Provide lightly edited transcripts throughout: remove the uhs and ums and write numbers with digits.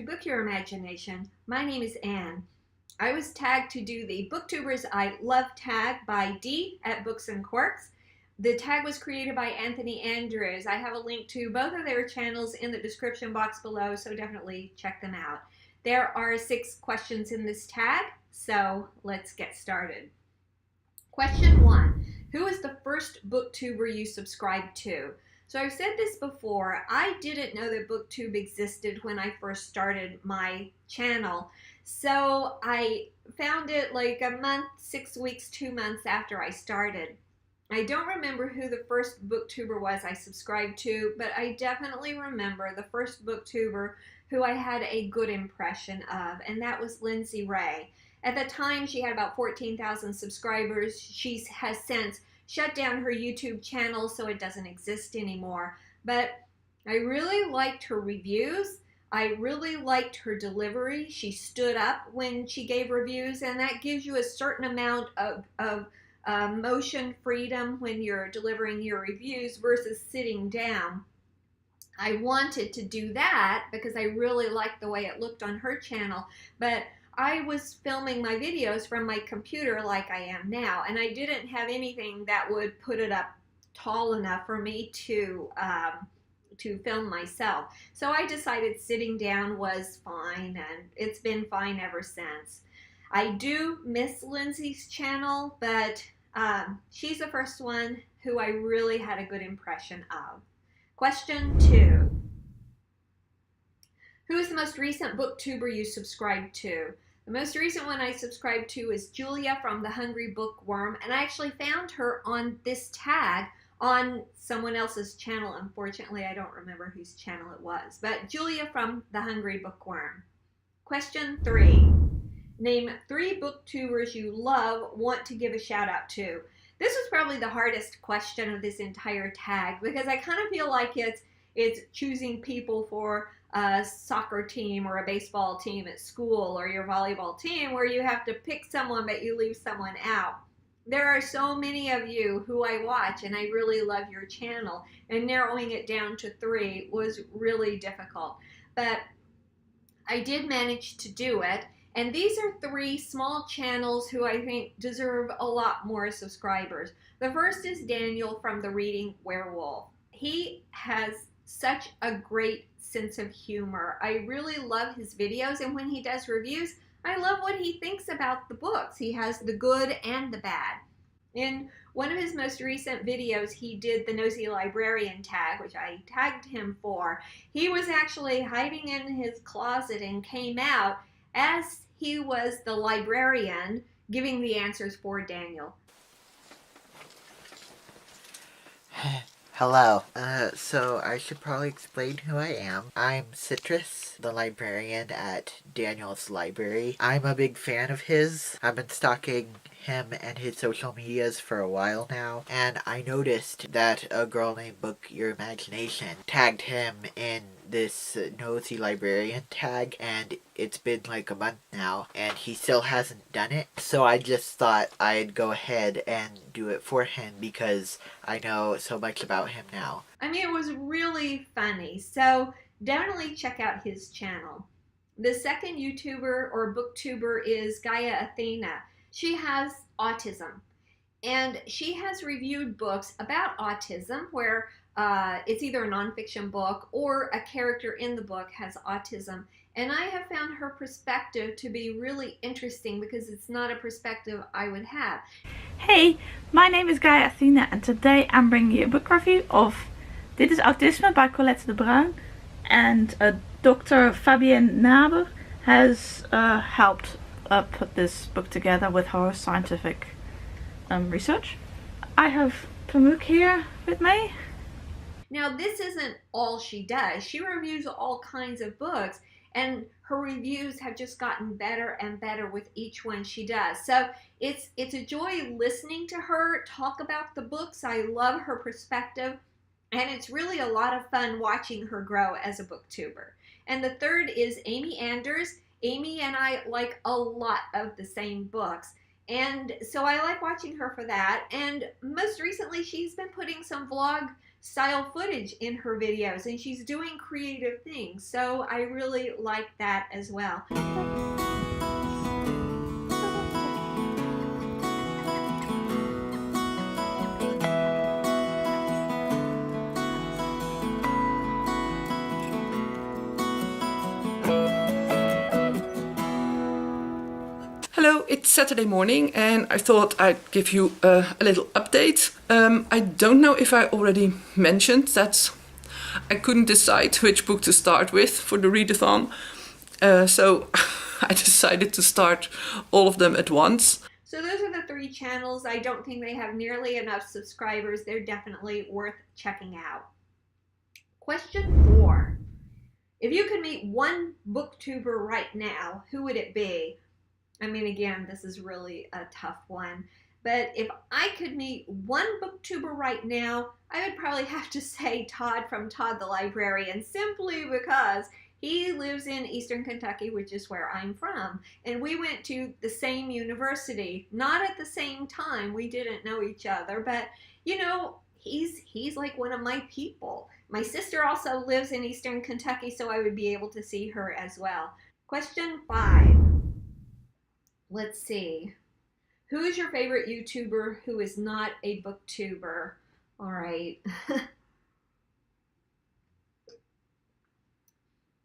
to Book Your Imagination. My name is Anne. I was tagged to do the Booktubers I Love Tag by Dee at Books and Quirks. The tag was created by Anthony Andrews. I have a link to both of their channels in the description box below, so definitely check them out. There are 6 questions in this tag, so let's get started. Question 1. Who is the first booktuber you subscribed to? So I've said this before, I didn't know that BookTube existed when I first started my channel. So I found it like a month, 6 weeks, 2 months after I started. I don't remember who the first booktuber was I subscribed to, but I definitely remember the first booktuber who I had a good impression of, and that was Lindsay Ray. At the time, she had about 14,000 subscribers. She has since shut down her YouTube channel, so it doesn't exist anymore. But I really liked her reviews. I really liked her delivery. She stood up when she gave reviews, and that gives you a certain amount of motion freedom when you're delivering your reviews versus sitting down. I wanted to do that because I really liked the way it looked on her channel, but I was filming my videos from my computer like I am now, and I didn't have anything that would put it up tall enough for me to film myself. So I decided sitting down was fine, and it's been fine ever since. I do miss Lindsay's channel, but she's the first one who I really had a good impression of. Question 2. Who is the most recent booktuber you subscribed to? The most recent one I subscribed to is Julia from The Hungry Bookworm, and I actually found her on this tag on someone else's channel. Unfortunately, I don't remember whose channel it was, but Julia from The Hungry Bookworm. Question 3. Name 3 booktubers you love, want to give a shout out to. This was probably the hardest question of this entire tag because I kind of feel like it's choosing people for a soccer team or a baseball team at school or your volleyball team where you have to pick someone but you leave someone out. There are so many of you who I watch and I really love your channel, and narrowing it down to 3 was really difficult. But I did manage to do it, and these are 3 small channels who I think deserve a lot more subscribers. The first is Daniel from The Reading Werewolf. He has such a great sense of humor. I really love his videos, and when he does reviews, I love what he thinks about the books. He has the good and the bad. In one of his most recent videos, he did the Nosy Librarian tag, which I tagged him for. He was actually hiding in his closet and came out as he was the librarian giving the answers for Daniel. Hello. So I should probably explain who I am. I'm Citrus, the librarian at Daniel's library. I'm a big fan of his. I've been stalking him and his social medias for a while now, and I noticed that a girl named Book Your Imagination tagged him in this Nosy Librarian tag, and it's been like a month now and he still hasn't done it. So I just thought I'd go ahead and do it for him because I know so much about him now. I mean, it was really funny, so definitely check out his channel. The second YouTuber or booktuber is Gaia Athena. She has autism, and she has reviewed books about autism where it's either a nonfiction book or a character in the book has autism. And I have found her perspective to be really interesting because it's not a perspective I would have. Hey, my name is Gaia Athena and today I'm bringing you a book review of Dit is Autisme by Colette de Bruin. And Dr. Fabienne Naber has helped put this book together with her scientific research. I have Pamuk here with me. Now, this isn't all she does. She reviews all kinds of books, and her reviews have just gotten better and better with each one she does. So it's a joy listening to her talk about the books. I love her perspective, and it's really a lot of fun watching her grow as a booktuber. And the third is Amy Anders. Amy and I like a lot of the same books, and so I like watching her for that. And most recently, she's been putting some vlog style footage in her videos, and she's doing creative things. So I really like that as well. Hello, it's Saturday morning and I thought I'd give you a little update. I don't know if I already mentioned that I couldn't decide which book to start with for the readathon. So I decided to start all of them at once. So those are the 3 channels. I don't think they have nearly enough subscribers. They're definitely worth checking out. Question 4. If you could meet one booktuber right now, who would it be? I mean, again, this is really a tough one. But if I could meet one booktuber right now, I would probably have to say Todd from Todd the Librarian, simply because he lives in Eastern Kentucky, which is where I'm from. And we went to the same university, not at the same time. We didn't know each other, but you know, he's like one of my people. My sister also lives in Eastern Kentucky, so I would be able to see her as well. Question 5. Let's see. Who is your favorite YouTuber who is not a booktuber? All right.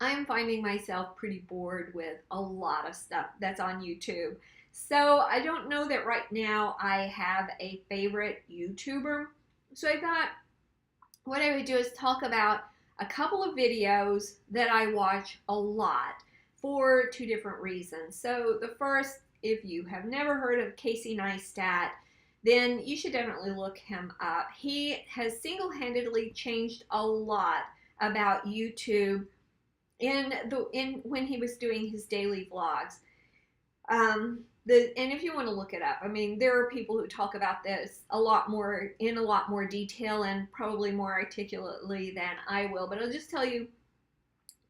I'm finding myself pretty bored with a lot of stuff that's on YouTube. So I don't know that right now I have a favorite YouTuber. So I thought what I would do is talk about a couple of videos that I watch a lot for 2 different reasons. So the first, if you have never heard of Casey Neistat, then you should definitely look him up. He has single-handedly changed a lot about YouTube when he was doing his daily vlogs. And if you want to look it up, I mean, there are people who talk about this in a lot more detail and probably more articulately than I will. But I'll just tell you,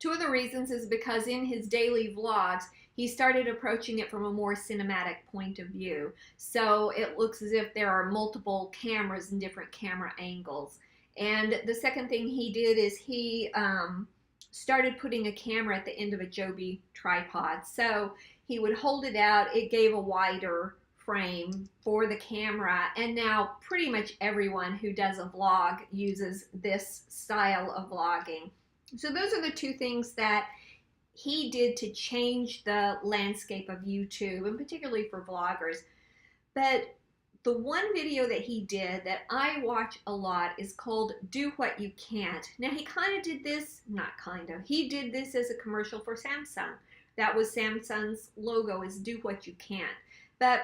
2 of the reasons is because in his daily vlogs, he started approaching it from a more cinematic point of view. So it looks as if there are multiple cameras and different camera angles. And the second thing he did is he started putting a camera at the end of a Joby tripod. So he would hold it out, it gave a wider frame for the camera, and now pretty much everyone who does a vlog uses this style of vlogging. So those are the 2 things that he did to change the landscape of YouTube, and particularly for vloggers. But the one video that he did that I watch a lot is called Do What You Can't. Now he kind of did this, he did this as a commercial for Samsung. That was Samsung's logo, is Do What You Can't. But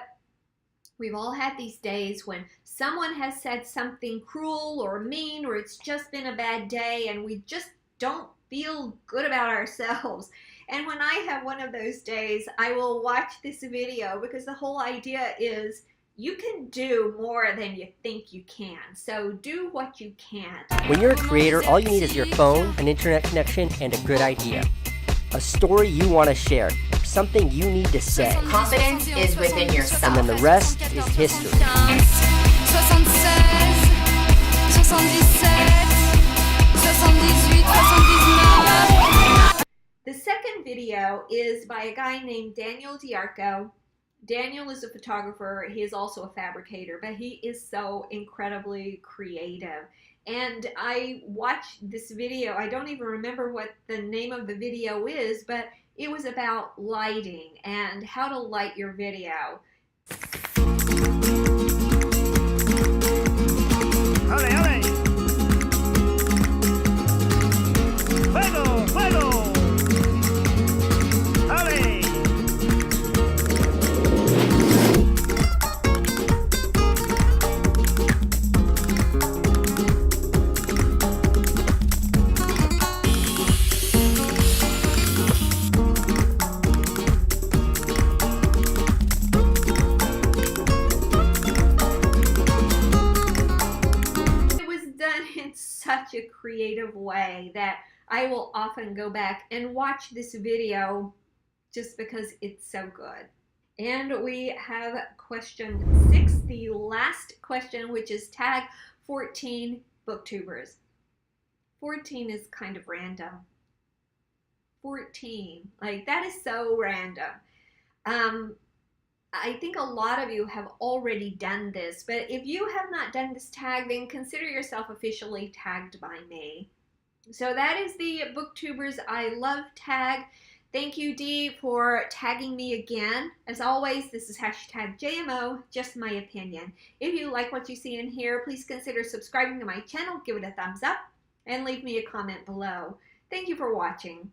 we've all had these days when someone has said something cruel or mean, or it's just been a bad day and we just don't feel good about ourselves. And when I have one of those days, I will watch this video, because the whole idea is you can do more than you think you can. So do what you can. When you're a creator, all you need is your phone, an internet connection, and a good idea. A story you want to share, something you need to say. Confidence is within yourself. And then the rest is history. The second video is by a guy named Daniel Diarco. Daniel is a photographer. He is also a fabricator, but he is so incredibly creative. And I watched this video. I don't even remember what the name of the video is, but it was about lighting and how to light your video. ¡Ale, ale! ¡Fuego, fuego! ¡Ale! Such a creative way that I will often go back and watch this video just because it's so good. And we have question 6, the last question, which is tag 14. booktubers. 14 is kind of random. 14, like that is so random. I think a lot of you have already done this, but if you have not done this tag, then consider yourself officially tagged by me. So that is the Booktubers I Love tag. Thank you, Dee, for tagging me again. As always, this is hashtag JMO, just my opinion. If you like what you see in here, please consider subscribing to my channel, give it a thumbs up, and leave me a comment below. Thank you for watching.